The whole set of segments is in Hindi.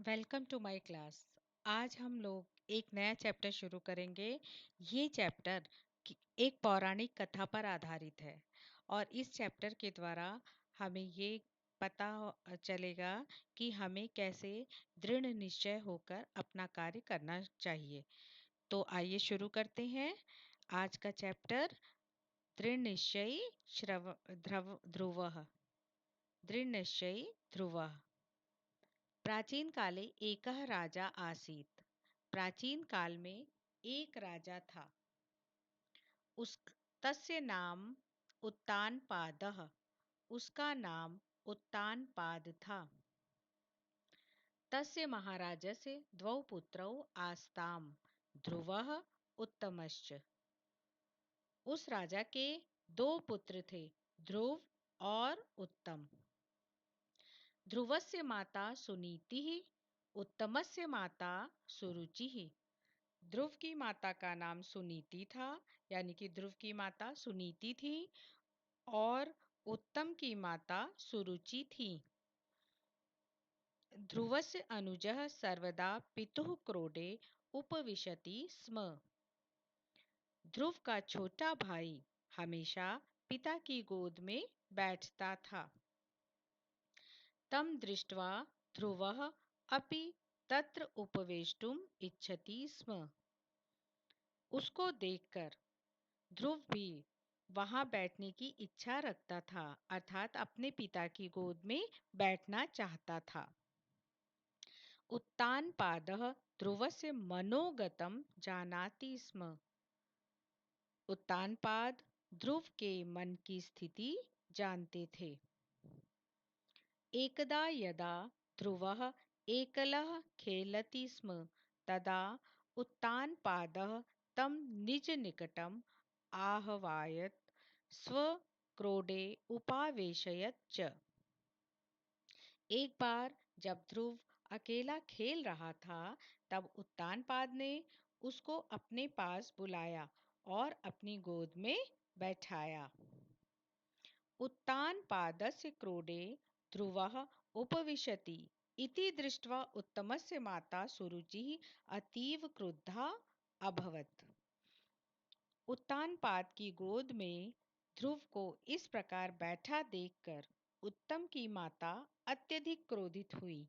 Welcome to my class. आज हम लोग एक नया चैप्टर शुरू करेंगे। ये चैप्टर एक पौराणिक कथा पर आधारित है और इस चैप्टर के द्वारा हमें ये पता चलेगा कि हमें कैसे दृढ़ निश्चय होकर अपना कार्य करना चाहिए। तो आइए शुरू करते हैं आज का चैप्टर। दृढ़ निश्चयी ध्रुवः। दृढ़ निश्चयी ध्रुवः। प्राचीन काले एकः राजा आसीत्। प्राचीन काल में एक राजा था। उस तस्य नाम उत्तानपादः। उसका नाम उत्तानपाद था। तस्य महाराजस्य द्वौ पुत्रौ आस्ताम्, ध्रुवः उत्तमश्च। उस राजा के दो पुत्र थे, ध्रुव और उत्तम। ध्रुवस्य माता सुनीतिः, उत्तमस्य माता सुरुचिः। ध्रुव की माता का नाम सुनीति था, यानी कि ध्रुव की माता सुनीति थी और उत्तम की माता सुरुचि थी। ध्रुवस्य अनुजः सर्वदा पितुः क्रोडे उपविशति स्म। ध्रुव का छोटा भाई हमेशा पिता की गोद में बैठता था। तं दृष्ट्वा ध्रुवः अपि तत्र उपवेष्टुम् इच्छति स्म। उसको देखकर ध्रुव भी वहां बैठने की इच्छा रखता था, अर्थात अपने पिता की गोद में बैठना चाहता था। उत्तानपादः ध्रुवस्य मनोगतं जानाति स्म। उत्तानपाद ध्रुव के मन की स्थिति जानते थे। एकदा यदा ध्रुवः एकलः खेलति स्म, तदा उत्तानपादः तं निजनिकटम् आह्वयत्, स्वक्रोडे उपावेशयत् च। एक बार जब ध्रुव अकेला खेल रहा था, तब उत्तानपाद ने उसको अपने पास बुलाया और अपनी गोद में बैठाया। उत्तानपादस्य क्रोडे ध्रुवः उपविशति इति दृष्ट्वा उत्तमस्य माता सुरुचिः अतीव क्रुद्धा अभवत्। उत्तानपाद की गोद में ध्रुव को इस प्रकार बैठा देखकर उत्तम की माता अत्यधिक क्रोधित हुई।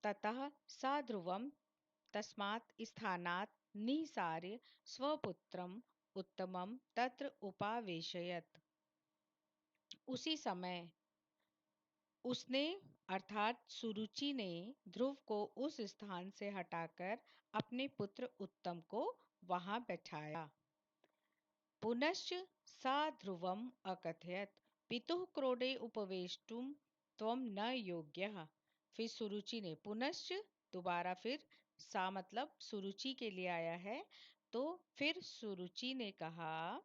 ततः सा ध्रुवं तस्मात् स्थानात् निसार्य स्वपुत्रम् उत्तमं तत्र उपावेशयत्। उसी समय उसने अर्थात सुरुचि ने ध्रुव को उस स्थान से हटाकर अपने पुत्र उत्तम को वहां बैठाया। पुनश्च सा ध्रुवम् अकथयत्, पितुः क्रोडे उपवेष्टुं त्वं न योग्यः। फिर सुरुचि ने पुनश्च दोबारा फिर सा मतलब सुरुचि के लिए आया है, तो फिर सुरुचि ने कहा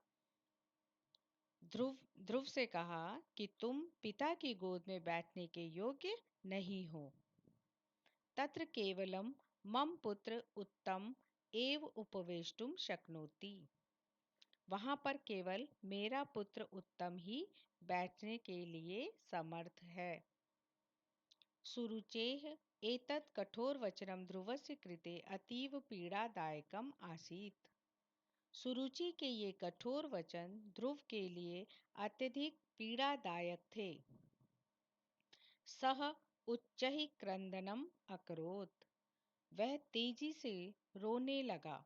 ध्रुव से कहा कि तुम पिता की गोद में बैठने के योग्य नहीं हो। तत्र केवलम मम पुत्र उत्तम एव उपवेष्टुम शक्नोति। वहां पर केवल मेरा पुत्र उत्तम ही बैठने के लिए समर्थ है। सुरुचेः एतत् कठोरवचनं ध्रुवस्य कृते अतीव पीड़ादायकम् आसीत्। सुरुचि के ये कठोर वचन ध्रुव के लिए अत्यधिक पीड़ादायक थे। सह उच्चैः क्रन्दनम् अकरोत्। वह तेजी से रोने लगा।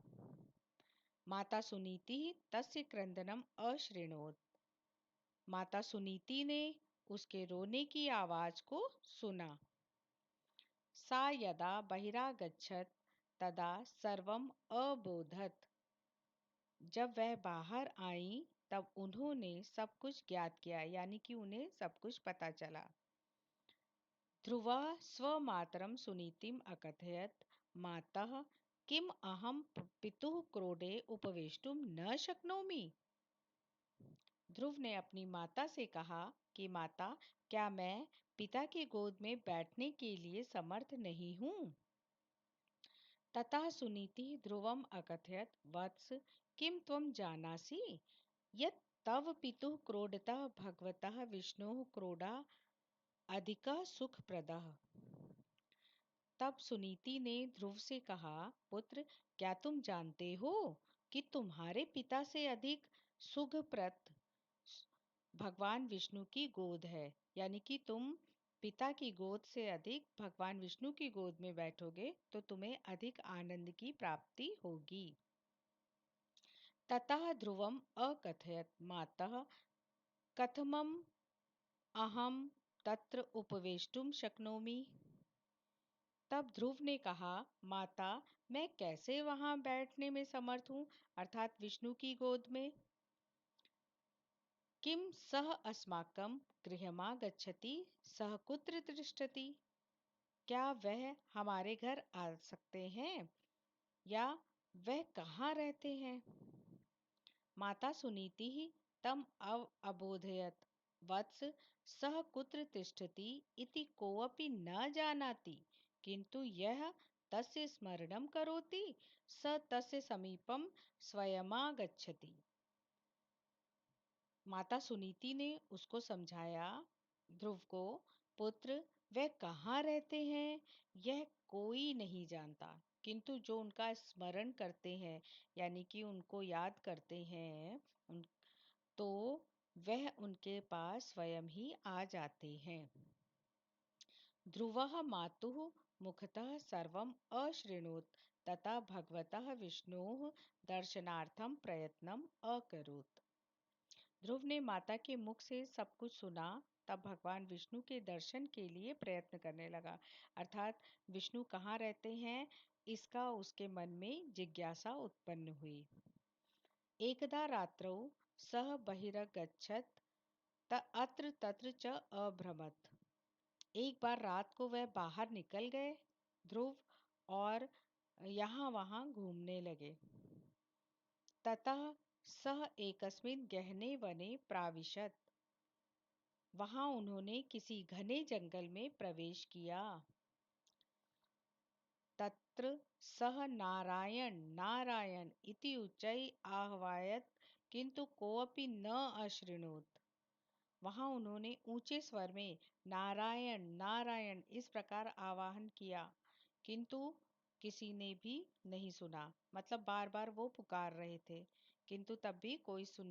माता सुनीति तस्य क्रन्दनम् अशृणोत्। माता सुनीति ने उसके रोने की आवाज को सुना। सा यदा बहिरागच्छत् तदा सर्वम् अबोधत्। जब वह बाहर आई तब उन्होंने सब कुछ ज्ञात किया, यानी कि उन्हें सब कुछ पता चला। ध्रुवः स्वमातरं सुनीतिम् अकथयत्, मातः किम अहं पितुः क्रोडे उपवेष्टुं न शक्नोमि। ध्रुव ने अपनी माता से कहा कि माता, क्या मैं पिता की गोद में बैठने के लिए समर्थ नहीं हूँ। ततः सुनीति ध्रुवम् अकथयत्, वत्स किं त्वं जानासि यत् तव पितुः क्रोडतः भगवतः विष्णोः क्रोडः अधिकः सुखप्रदः। तब सुनीति ने ध्रुव से कहा, पुत्र, क्या तुम जानते हो कि तुम्हारे पिता से अधिक सुखप्रद भगवान विष्णु की गोद है। यानी कि तुम पिता की गोद से अधिक भगवान विष्णु की गोद में बैठोगे तो तुम्हें अधिक आनंद की प्राप्ति होगी। ततः ध्रुवम अकथयत मातः कथमम अहम तत्र उपवेष्टुम शक्नोमि। तब ध्रुव ने कहा, माता, मैं कैसे वहां बैठने में समर्थ हूँ, अर्थात विष्णु की गोद में। किम सह अस्माकं गृहमागच्छति सह कुत्र तिष्ठति। क्या वह हमारे घर आ सकते हैं या वह कहाँ रहते हैं। माता सुनीति ही तम अबोधयत, वत्स, सः कुत्र तिष्ठति इति कोऽपि न जानाति, किन्तु यः तस्य स्मरणं करोति स तस्य समीपं स्वयमागच्छति। माता सुनीति ने उसको समझाया, ध्रुव को, पुत्र, वह कहाँ रहते हैं यह कोई नहीं जानता, किंतु जो उनका स्मरण करते हैं यानी कि उनको याद करते हैं तो वह उनके पास स्वयं ही आ जाते हैं। ध्रुवः मातुः मुखतः सर्वम् अशृणोत् तथा भगवतः विष्णोः दर्शनार्थं प्रयत्नम् अकरोत्। ध्रुव ने माता के मुख से सब कुछ सुना, तब भगवान विष्णु के दर्शन के लिए प्रयत्न करने लगा, अर्थात विष्णु कहाँ रहते हैं इसका उसके मन में जिज्ञासा उत्पन्न हुई। एकदा रात्रौ सः बहिरगच्छत् अत्र तत्र च अभ्रमत्। एक बार रात को वह बाहर निकल गए ध्रुव और यहाँ वहाँ घूमने लगे। ततः सः एकस्मिन् गहने वने प्राविशत्। वहां उन्होंने किसी घने जंगल में प्रवेश किया। तत्र सः नारायण नारायण इति उच्चैः आह्वयत् किंतु कोऽपि न अशृणोत्। वहां उन्होंने ऊंचे स्वर में नारायण नारायण इस प्रकार आवाहन किया, किंतु किसी ने भी नहीं सुना। मतलब बार बार वो पुकार रहे थे किंतु तब भी कोई सुन।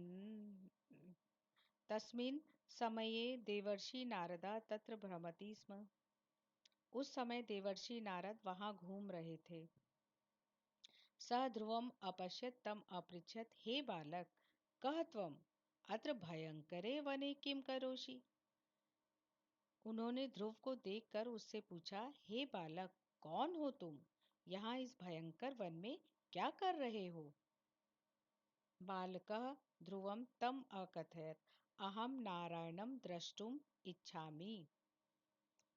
तस्मिन् समये देवर्षि नारदा तत्र भ्रमति स्म। उस समय देवर्षि नारद वहां घूम रहे थे। स ध्रुवम अपश्यत तम अपृच्छत, हे बालक, कह त्वम अत्र भयंकरे वने किम करोषि। उन्होंने ध्रुव को देखकर उससे पूछा, हे बालक, कौन हो तुम, यहाँ इस भयंकर वन में क्या कर रहे हो। बालकः ध्रुवं तम अकथयत, अहम नारायणं द्रष्टुम इच्छामि।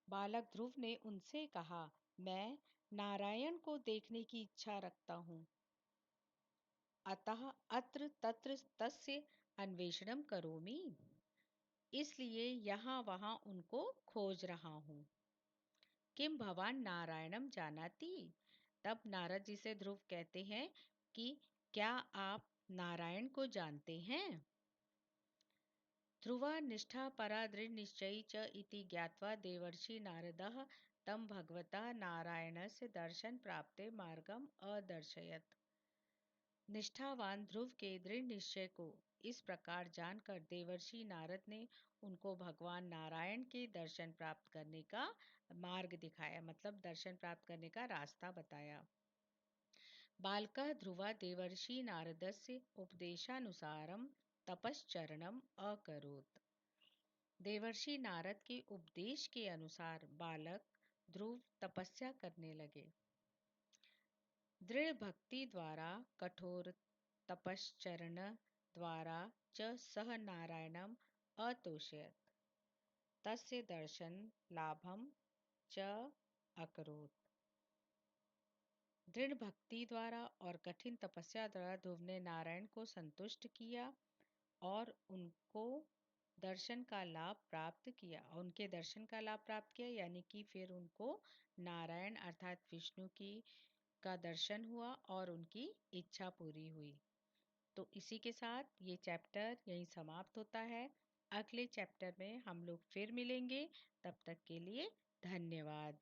बालक ध्रुव ने उनसे कहा, मैं नारायण को देखने की इच्छा रखता हूँ, अतः अत्र तत्र तस्य अन्वेषणं करोमि, इसलिए यहाँ वहाँ उनको खोज रहा हूँ। किम भवान नारायणम जानाति। तब नारद जी से ध्रुव कहते हैं कि क्या आप नारायण को जानते हैं। ध्रुवा निष्ठा परा दृढ़ निश्चयी च इति ज्ञात्वा देवर्षि नारदः तं भगवता नारायणस्य दर्शन प्राप्ते मार्गम अदर्शयत्। निष्ठावान ध्रुव के दृढ़ निश्चय को इस प्रकार जानकर देवर्षि नारद ने उनको भगवान नारायण के दर्शन प्राप्त करने का मार्ग दिखाया, मतलब दर्शन प्राप्त करने का रास्ता बताया। बालकः ध्रुवा देवर्षि नारदस्य उपदेशानुसारं तपश्चरणम् अकरोत्। देवर्षि नारद के उपदेश के अनुसार बालक ध्रुव तपस्या करने लगे। दृढ़ भक्ति द्वारा कठोर तपश्चरण द्वारा च सह नारायणम् अतोषयत्, तस्य दर्शन लाभम च अकरोत्। दृढ़ भक्ति द्वारा और कठिन तपस्या द्वारा ध्रुव ने नारायण को संतुष्ट किया और उनको दर्शन का लाभ प्राप्त किया, उनके दर्शन का लाभ प्राप्त किया, यानी कि फिर उनको नारायण अर्थात विष्णु की का दर्शन हुआ और उनकी इच्छा पूरी हुई। तो इसी के साथ ये चैप्टर यहीं समाप्त होता है। अगले चैप्टर में हम लोग फिर मिलेंगे, तब तक के लिए धन्यवाद।